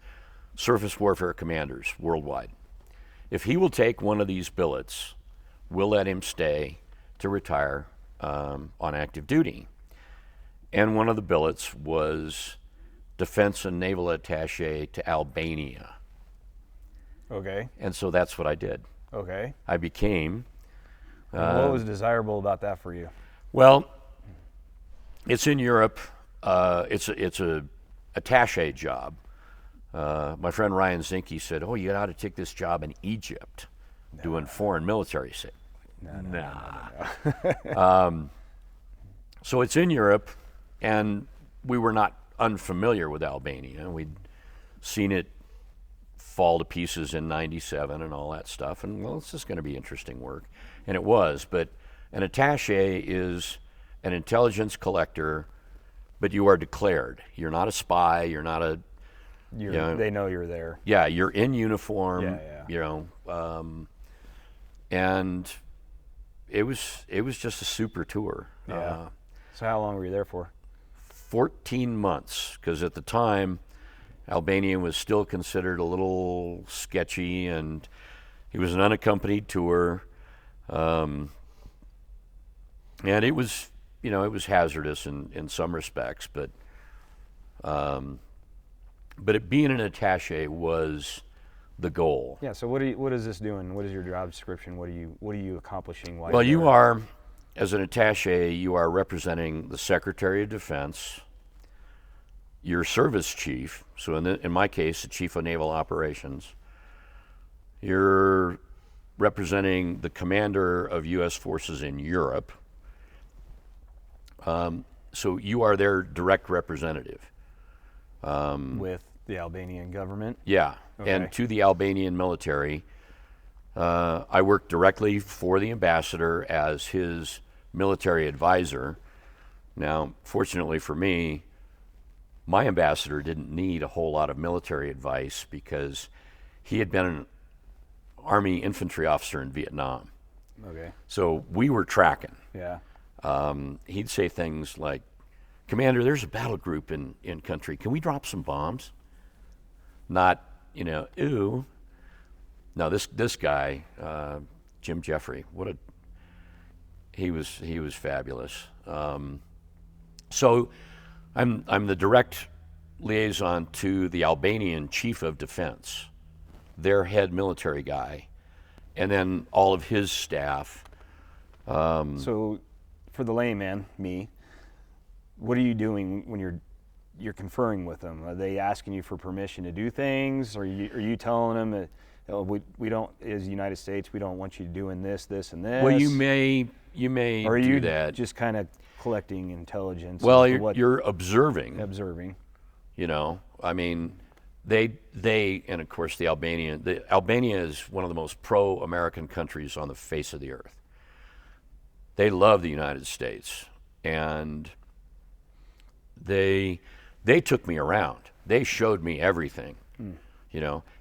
surface warfare commanders worldwide. if he will take one of these billets, we'll let him stay to retire on active duty. And one of the billets was Defense and Naval Attaché to Albania. Okay. And so that's what I did. Okay. I became. What was desirable about that for you? Well, it's in Europe. It's a attaché job. My friend Ryan Zinke said, "Oh, you ought to take this job in Egypt, doing foreign military." Nah. So it's in Europe, and we were not unfamiliar with Albania. We'd seen it fall to pieces in '97 and all that stuff, and well, it's just going to be interesting work. And it was, but an attaché is an intelligence collector, but you are declared. You're not a spy, you're not a... They know you're there. Yeah, you're in uniform, Yeah. And it was just a super tour. Yeah. So how long were you there for? 14 months, because at the time, Albania was still considered a little sketchy, and it was an unaccompanied tour, and it was hazardous in some respects, but it being an attaché was the goal. Yeah. So what is this doing? What is your job description? What are you accomplishing? Well, you are, as an attaché, you are representing the Secretary of Defense, your service chief, so in my case, the Chief of Naval Operations. You're representing the commander of U.S. forces in Europe. So you are their direct representative. With the Albanian government? Yeah, Okay. and to the Albanian military. I work directly for the ambassador as his military advisor. Now, fortunately for me, my ambassador didn't need a whole lot of military advice because he had been an Army infantry officer in Vietnam. Okay. So we were tracking. Yeah. He'd say things like, "Commander, there's a battle group in country. Can we drop some bombs?" Not, ooh. No, this guy, Jim Jeffrey, he was fabulous. So I'm the direct liaison to the Albanian Chief of Defense, their head military guy, and then all of his staff. So, for the layman, me, what are you doing when you're conferring with them? Are they asking you for permission to do things? Or are you telling them that we don't, as the United States, we don't want you doing this, and this? Well, you may or are do you that. just kind of collecting intelligence? Well, as to you're observing. observing. I mean, they and of course the Albania is one of the most pro-American countries on the face of the earth. They love the United States, and they took me around. They showed me everything.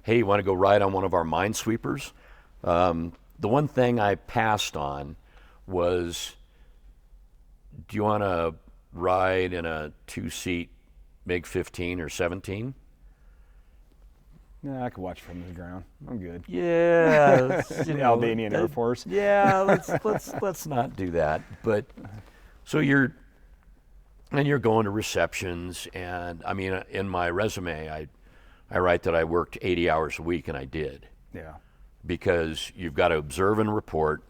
Hey, you want to go ride on one of our minesweepers? The one thing I passed on was, do you want to ride in a 2-seat MiG-15 or 17? Nah, I could watch from the ground. I'm good. Yeah, The Albanian Air Force. Yeah, let's not do that. But so you're going to receptions, and I mean, in my resume, I write that I worked 80 hours a week, and I did. Yeah. Because you've got to observe and report.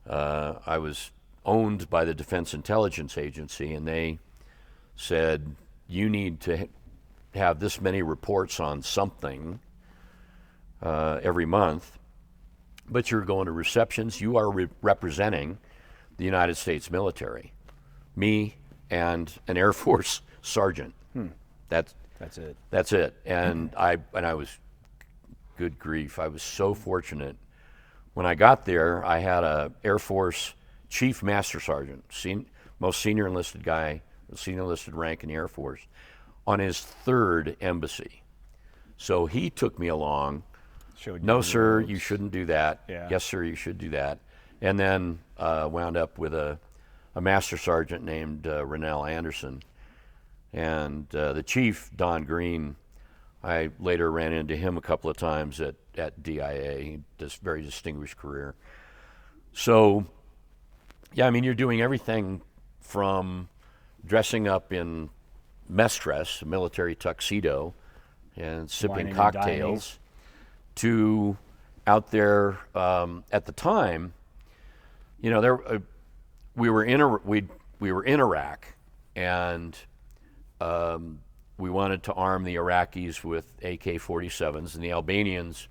I was owned by the Defense Intelligence Agency, and they said, you need to have this many reports on something every month, but you're going to receptions. You are representing the United States military, me and an Air Force sergeant. That's it. That's it. And I was, good grief, I was so fortunate. When I got there, I had a Air Force Chief Master Sergeant, most senior enlisted guy, senior enlisted rank in the Air Force, on his third embassy. So he took me along. No, sir, you shouldn't do that. Yeah. Yes, sir, you should do that. And then wound up with a Master Sergeant named Rennell Anderson. And the chief, Don Green, I later ran into him a couple of times at at DIA, this very distinguished career. So, yeah, I mean, you're doing everything from dressing up in mess dress, a military tuxedo, and sipping Wining and cocktails, to out there at the time. You know, we were in Iraq, and we wanted to arm the Iraqis with AK-47s, and the Albanians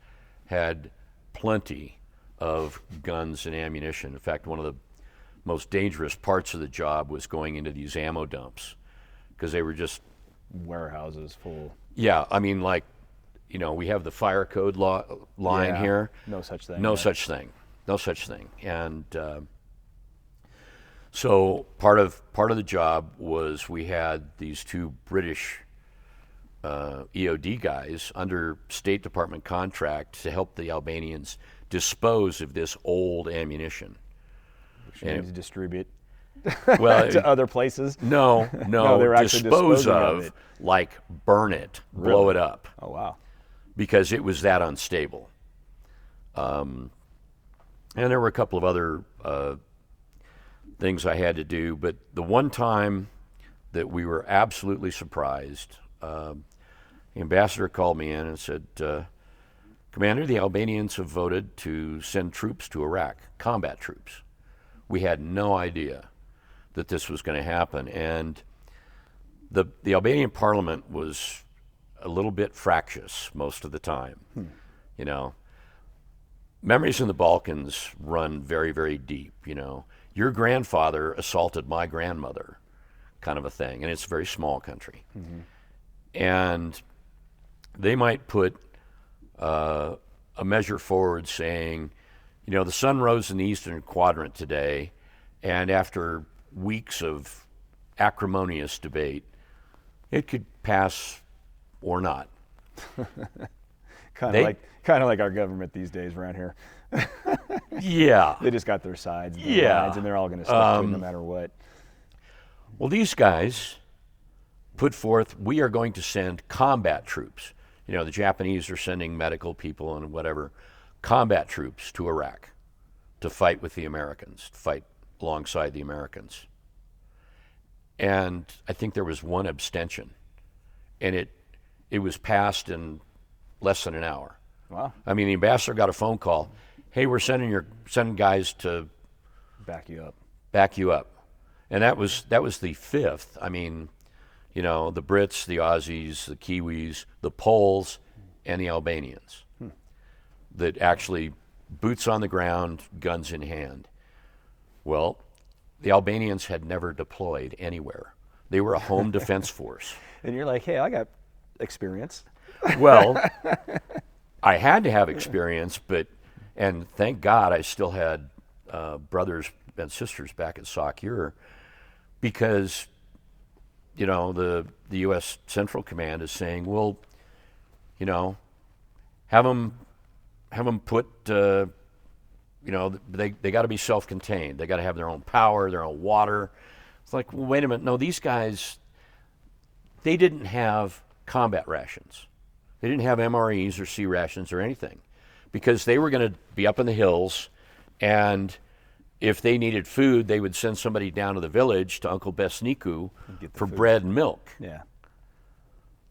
had plenty of guns and ammunition. In fact, one of the most dangerous parts of the job was going into these ammo dumps, because they were just warehouses full. Yeah, I mean, like, you know, we have the fire code line here. No such thing. No such thing. No such thing. And so part of the job was we had these two British EOD guys under State Department contract to help the Albanians dispose of this old ammunition. Which means distribute well, to other places. No, they were actually dispose disposing of it. Like burn it, blow it up. Oh, wow. Because it was that unstable. And there were a couple of other things I had to do, but the one time that we were absolutely surprised, the ambassador called me in and said, Commander, the Albanians have voted to send troops to Iraq, combat troops. We had no idea that this was going to happen. And the Albanian parliament was a little bit fractious most of the time. You know, memories in the Balkans run very, very deep. You know, your grandfather assaulted my grandmother, kind of a thing, and it's a very small country. And they might put a measure forward saying, you know, the sun rose in the eastern quadrant today, and after weeks of acrimonious debate, it could pass or not. Kind of like our government these days around here. Yeah. They just got their sides, Yeah. lines, and they're all going to stick to it no matter what. Well, these guys put forth, we are going to send combat troops. You know, the Japanese are sending medical people and whatever, combat troops to Iraq to fight with the Americans, to fight alongside the Americans. And I think there was one abstention, and it was passed in less than an hour. Wow. I mean, the ambassador got a phone call. Hey, we're sending guys to Back you up. and that was the fifth. I mean, you know, the Brits, the Aussies, the Kiwis, the Poles, and the Albanians that actually boots on the ground, guns in hand. Well, the Albanians had never deployed anywhere. They were a home defense force. And you're like, hey, I got experience. Well, I had to have experience, and thank God I still had brothers and sisters back at SOCUR, because, you know, the U.S. Central Command is saying, well, you know, have them put, you know, they got to be self-contained. They got to have their own power, their own water. It's like, well, wait a minute. No, these guys, they didn't have combat rations. They didn't have MREs or C rations or anything, because they were going to be up in the hills, and if they needed food, they would send somebody down to the village to Uncle Besniku for food. bread and milk. Yeah.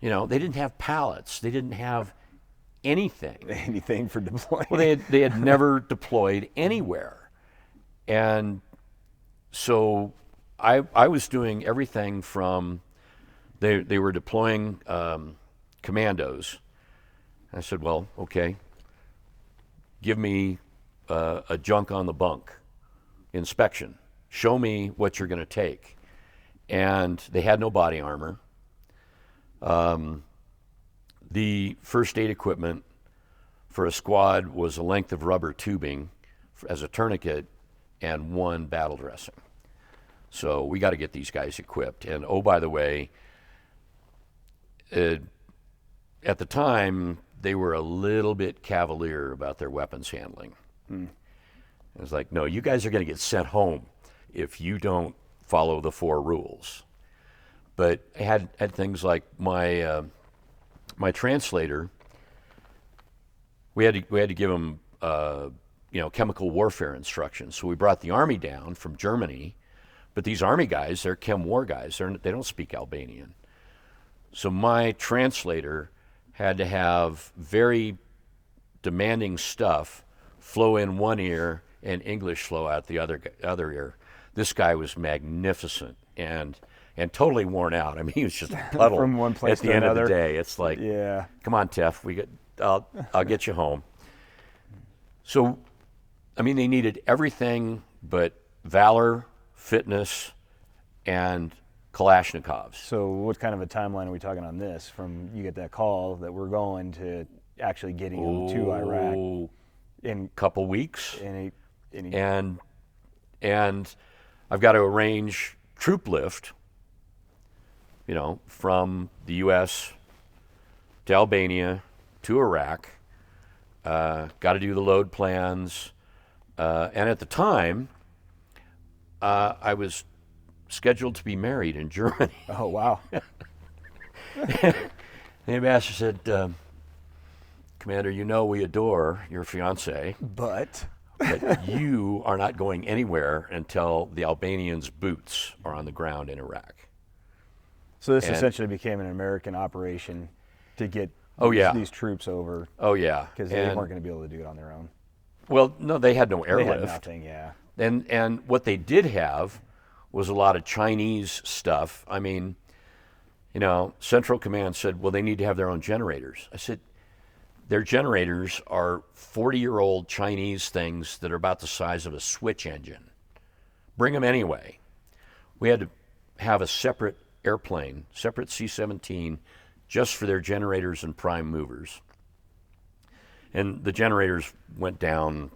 You know, they didn't have pallets. They didn't have anything. Anything for deploying. Well, they had never deployed anywhere. And so I was doing everything from, they were deploying commandos. I said, well, okay, give me a junk on the bunk inspection. Show me what you're going to take. And they had no body armor. The first aid equipment for a squad was a length of rubber tubing as a tourniquet and one battle dressing. So we got to get these guys equipped. And oh, by the way, at the time, they were a little bit cavalier about their weapons handling. It was like, no, you guys are going to get sent home if you don't follow the 4 rules. But I had things like my translator we had to give them chemical warfare instructions. So we brought the Army down from Germany, but these Army guys, they're chem war guys. They don't speak Albanian. So my translator had to have very demanding stuff flow in one ear and English flow out the other ear. This guy was magnificent and totally worn out. I mean, he was just a puddle From one place at the to end another. of the day. It's like, Yeah. come on, Teff, I'll get you home. So, I mean, they needed everything but valor, fitness, and Kalashnikovs. So what kind of a timeline are we talking on this? From you get that call that we're going to actually getting them to Iraq in Couple weeks. any And I've got to arrange troop lift, from the U.S. to Albania to Iraq. Got to do the load plans. And at the time, I was scheduled to be married in Germany. Oh, wow. The ambassador said, Commander, we adore your fiance, But but you are not going anywhere until the Albanians' boots are on the ground in Iraq. so this And- essentially became an American operation to get Oh, yeah. these troops over Oh, yeah. because they weren't going to be able to do it on their own. Well, no, they had no They had airlift. nothing, yeah. And what they did have was a lot of Chinese stuff. I mean, Central Command said, well, they need to have their own generators. I said, their generators are 40-year-old Chinese things that are about the size of a switch engine. Bring them anyway. We had to have a separate airplane, separate C-17, just for their generators and prime movers. And the generators went down,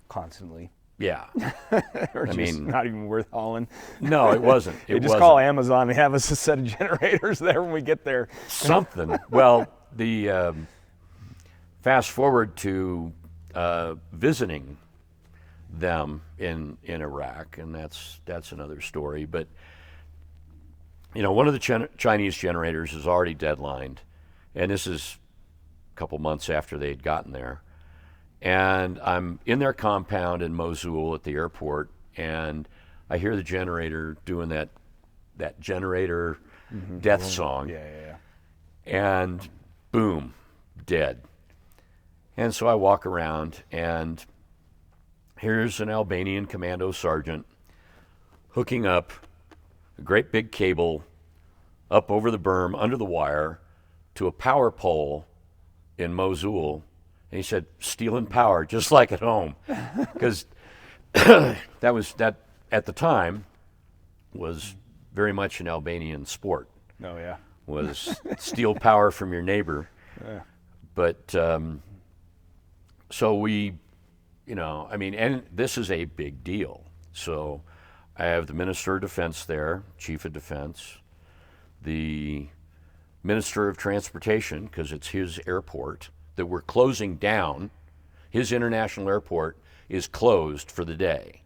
Constantly. yeah. Or I just mean, not even worth hauling. no, it wasn't. They It just wasn't. call Amazon and have us a set of generators there when we get there. Something. Well, the fast forward to visiting them in Iraq, and that's another story. But one of the Chinese generators is already deadlined, and this is a couple months after they'd gotten there. And I'm in their compound in Mosul at the airport, and I hear the generator doing that generator death song. Yeah. And boom, dead. And so I walk around, and here's an Albanian commando sergeant hooking up a great big cable up over the berm under the wire to a power pole in Mosul. And he said, stealing power, just like at home. Because that at the time was very much an Albanian sport. Oh, yeah. Was steal power from your neighbor. Yeah. But so we, and this is a big deal. So I have the Minister of Defense there, Chief of Defense, the Minister of Transportation, because it's his airport that we're closing down. His international airport is closed for the day.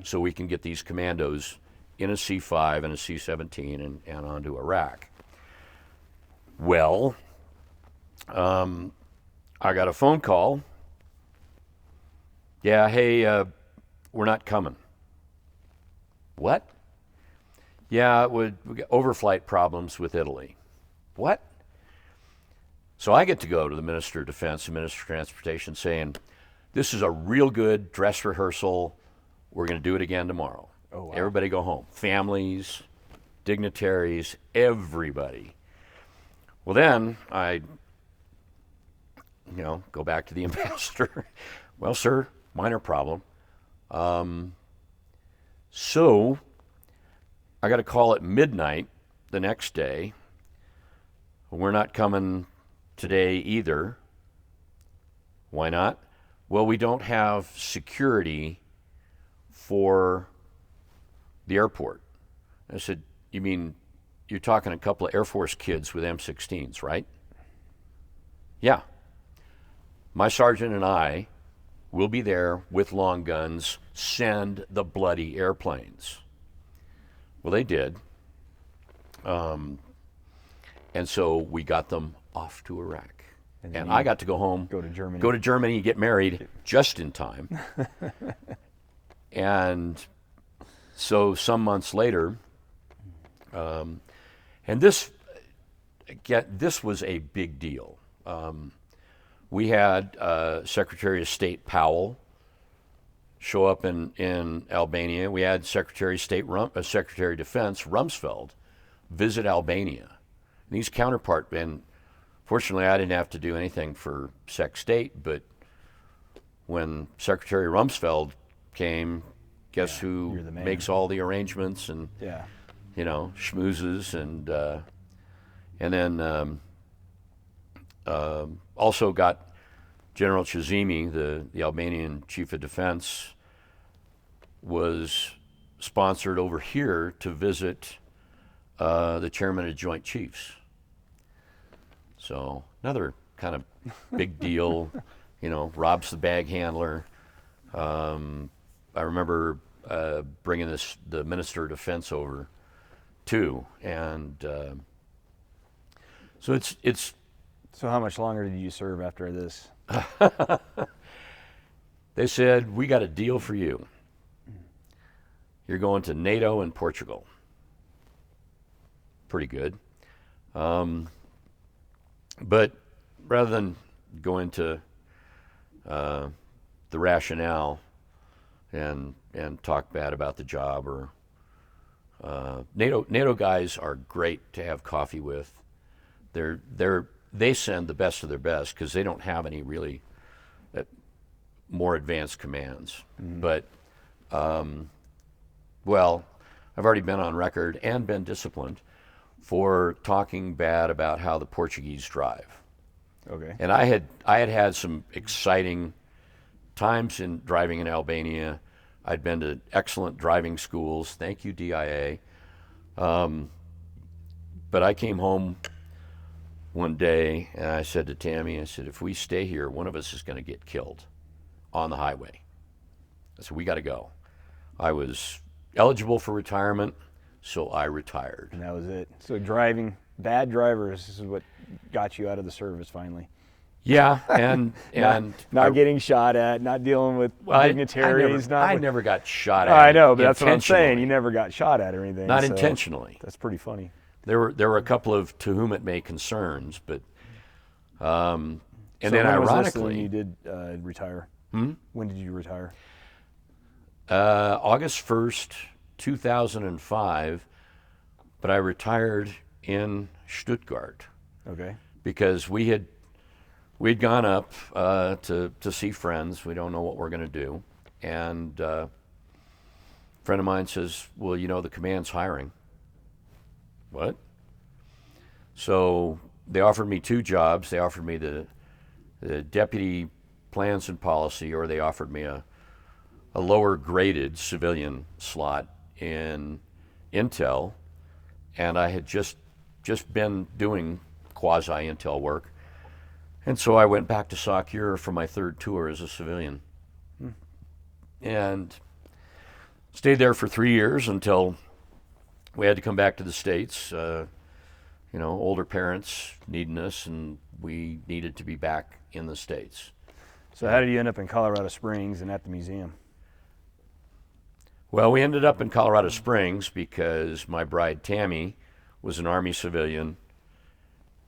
So we can get these commandos in a C-5 and a C-17 and onto Iraq. Well, I got a phone call. Yeah, hey, we're not coming. What? Yeah, we got overflight problems with Italy. What? So I get to go to the Minister of Defense and Minister of Transportation saying, this is a real good dress rehearsal. We're going to do it again tomorrow. Oh, wow. Everybody go home. Families, dignitaries, everybody. Well, then I, go back to the ambassador. Well, sir, minor problem. So I got a call at midnight the next day. We're not coming today either. Why not? Well, we don't have security for the airport. I said, you mean you're talking a couple of Air Force kids with M16s, right? Yeah. My sergeant and I will be there with long guns. Send the bloody airplanes. Well, they did. And so we got them off to Iraq. And I got to go home, go to Germany, and get married just in time. And so some months later, and this was a big deal. We had Secretary of State Powell show up in Albania. We had Secretary of Defense Rumsfeld visit Albania. And these and fortunately I didn't have to do anything for Sec State, but when Secretary Rumsfeld came, guess who makes all the arrangements and schmoozes, and then also got General Chizimi, the Albanian Chief of Defense, was sponsored over here to visit the Chairman of Joint Chiefs. So another kind of big deal, Rob's the bag handler. I remember bringing the Minister of Defense over too, and so it's. So how much longer did you serve after this? They said, we got a deal for you. You're going to NATO and Portugal. Pretty good. But rather than go into the rationale and talk bad about the job, or NATO guys are great to have coffee with. They send the best of their best because they don't have any really more advanced commands. But, well, I've already been on record and been disciplined for talking bad about how the Portuguese drive. Okay. And I had some exciting times in driving in Albania. I'd been to excellent driving schools. Thank you, DIA. But I came home one day and I said to Tammy, I said, if we stay here, one of us is going to get killed on the highway. I said, we got to go. I was eligible for retirement, so I retired. And that was it. So bad drivers, this is what got you out of the service finally. Yeah, and not getting shot at, not dealing with dignitaries. I never got shot at. I know, but that's what I'm saying. You never got shot at or anything. Not intentionally. That's pretty funny. There were a couple of to whom it may concerns, but and so then when ironically, was this when you did retire. When did you retire? August 1st, 2005. But I retired in Stuttgart. Okay. Because we'd gone up to see friends. We don't know what we're going to do, and a friend of mine says, "Well, the command's hiring." What? So they offered me two jobs. They offered me the deputy plans and policy, or they offered me a lower graded civilian slot in Intel, and I had just been doing quasi Intel work, and so I went back to SOCUR for my third tour as a civilian, and stayed there for 3 years until we had to come back to the States. Older parents needing us, and we needed to be back in the States. So how did you end up in Colorado Springs and at the museum? Well, we ended up in Colorado Springs because my bride Tammy was an Army civilian,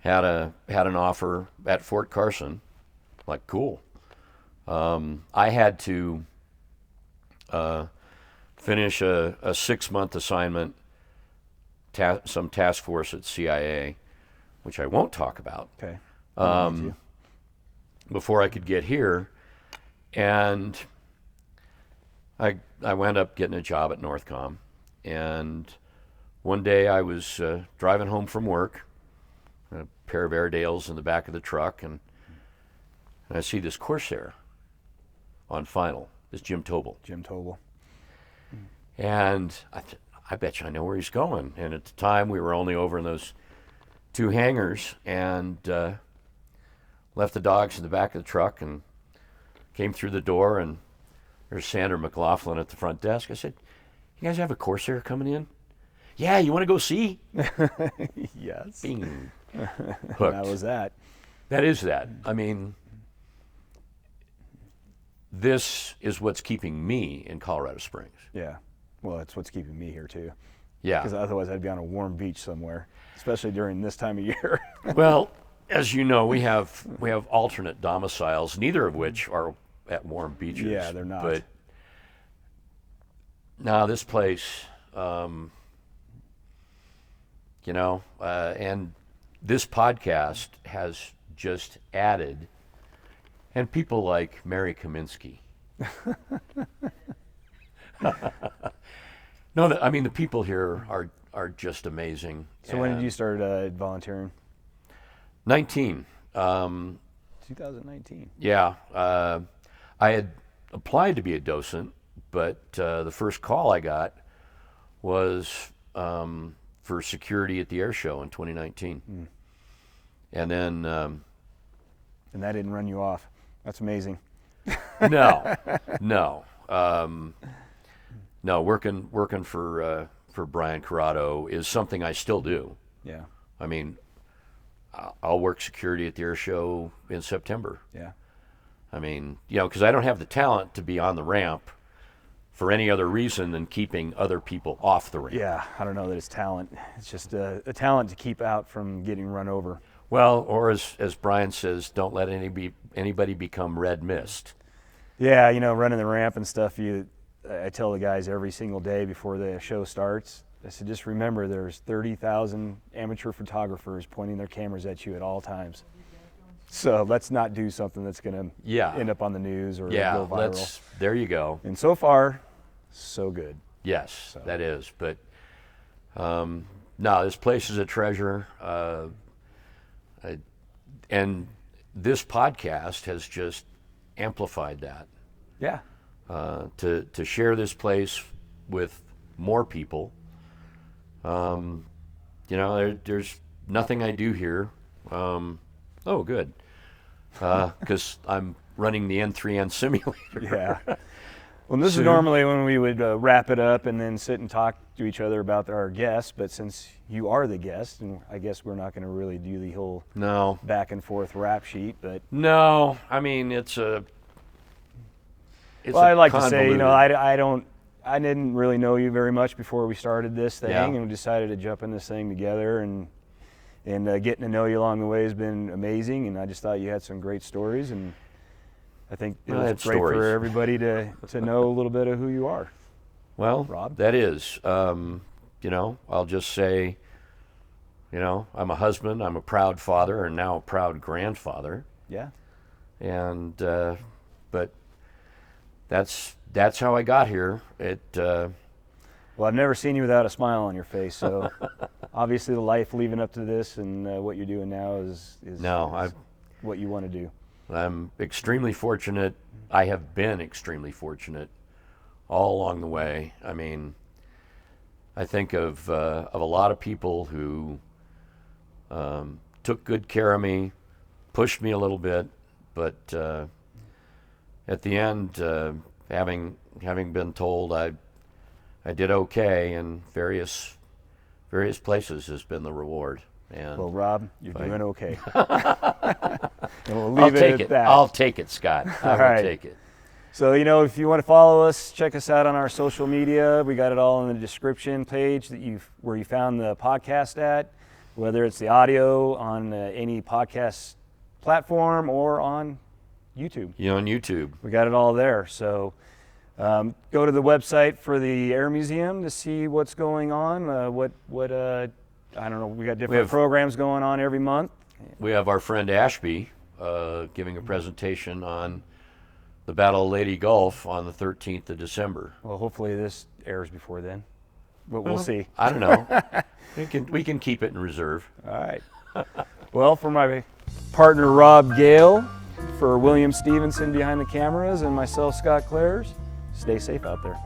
had an offer at Fort Carson. Like, cool. I had to finish a 6-month assignment, some task force at CIA, which I won't talk about. Okay. Before I could get here, and I wound up getting a job at Northcom, and one day I was driving home from work, a pair of Airedales in the back of the truck, and I see this Corsair on final, this Jim Tobel. And I bet you I know where he's going. And at the time, we were only over in those two hangars, and left the dogs in the back of the truck and came through the door, and there's Sandra McLaughlin at the front desk. I said, "You guys have a Corsair coming in?" "Yeah, you want to go see?" Yes. Bing. Hooked. That was that. That is that. I mean, this is what's keeping me in Colorado Springs. Yeah. Well, that's what's keeping me here too. Yeah. Because otherwise I'd be on a warm beach somewhere, especially during this time of year. Well, as you know, we have alternate domiciles, neither of which are at warm beaches. Yeah, they're not. But now this place, and this podcast has just added, and people like Mary Kaminsky. No, I mean the people here are just amazing. So when did you start volunteering? 19. 2019. Yeah. I had applied to be a docent, but the first call I got was for security at the air show in 2019. And then... and that didn't run you off. That's amazing. No. No, working for Brian Corrado is something I still do. Yeah. I mean, I'll work security at the air show in September. Yeah. I mean, because I don't have the talent to be on the ramp for any other reason than keeping other people off the ramp. Yeah, I don't know that it's talent. It's just a talent to keep out from getting run over. Well, or as Brian says, don't let anybody become red mist. Yeah, running the ramp and stuff, I tell the guys every single day before the show starts, I said, just remember there's 30,000 amateur photographers pointing their cameras at you at all times. So let's not do something that's going to end up on the news or go viral. There you go. And so far, so good. Yes, that is. But no, this place is a treasure. And this podcast has just amplified that. Yeah. To share this place with more people. There's nothing I do here. Good. Because I'm running the N3N simulator. Yeah. Well, this is normally when we would wrap it up and then sit and talk to each other about our guests. But since you are the guest, and I guess we're not going to really do the whole back and forth rap sheet. But no, I mean I'd like to say, I didn't really know you very much before we started this thing, and we decided to jump in this thing together, and getting to know you along the way has been amazing, and I just thought you had some great stories, and I think it was great for everybody to know a little bit of who you are. Well, Rob? That is, I'll just say, I'm a husband, I'm a proud father, and now a proud grandfather. Yeah. And, but that's how I got here. Well, I've never seen you without a smile on your face, so obviously the life leading up to this and what you're doing now is what you want to do. I'm extremely fortunate. I have been extremely fortunate all along the way. I mean, I think of a lot of people who took good care of me, pushed me a little bit, but at the end, having been told I did okay in various places has been the reward. And well, Rob, you're doing okay. And we'll leave it at that. I'll take it, Scott. I will take it. So, if you want to follow us, check us out on our social media. We got it all in the description page where you found the podcast at, whether it's the audio on any podcast platform or on YouTube. On YouTube. We got it all there. So go to the website for the Air Museum to see what's going on. I don't know. We got different programs going on every month. We have our friend Ashby giving a presentation on the Battle of Lady Gulf on the 13th of December. Well, hopefully this airs before then. But we'll see. I don't know. We can keep it in reserve. All right. Well, for my partner Rob Gale, for William Stephenson behind the cameras, and myself, Scott Clares, stay safe out there.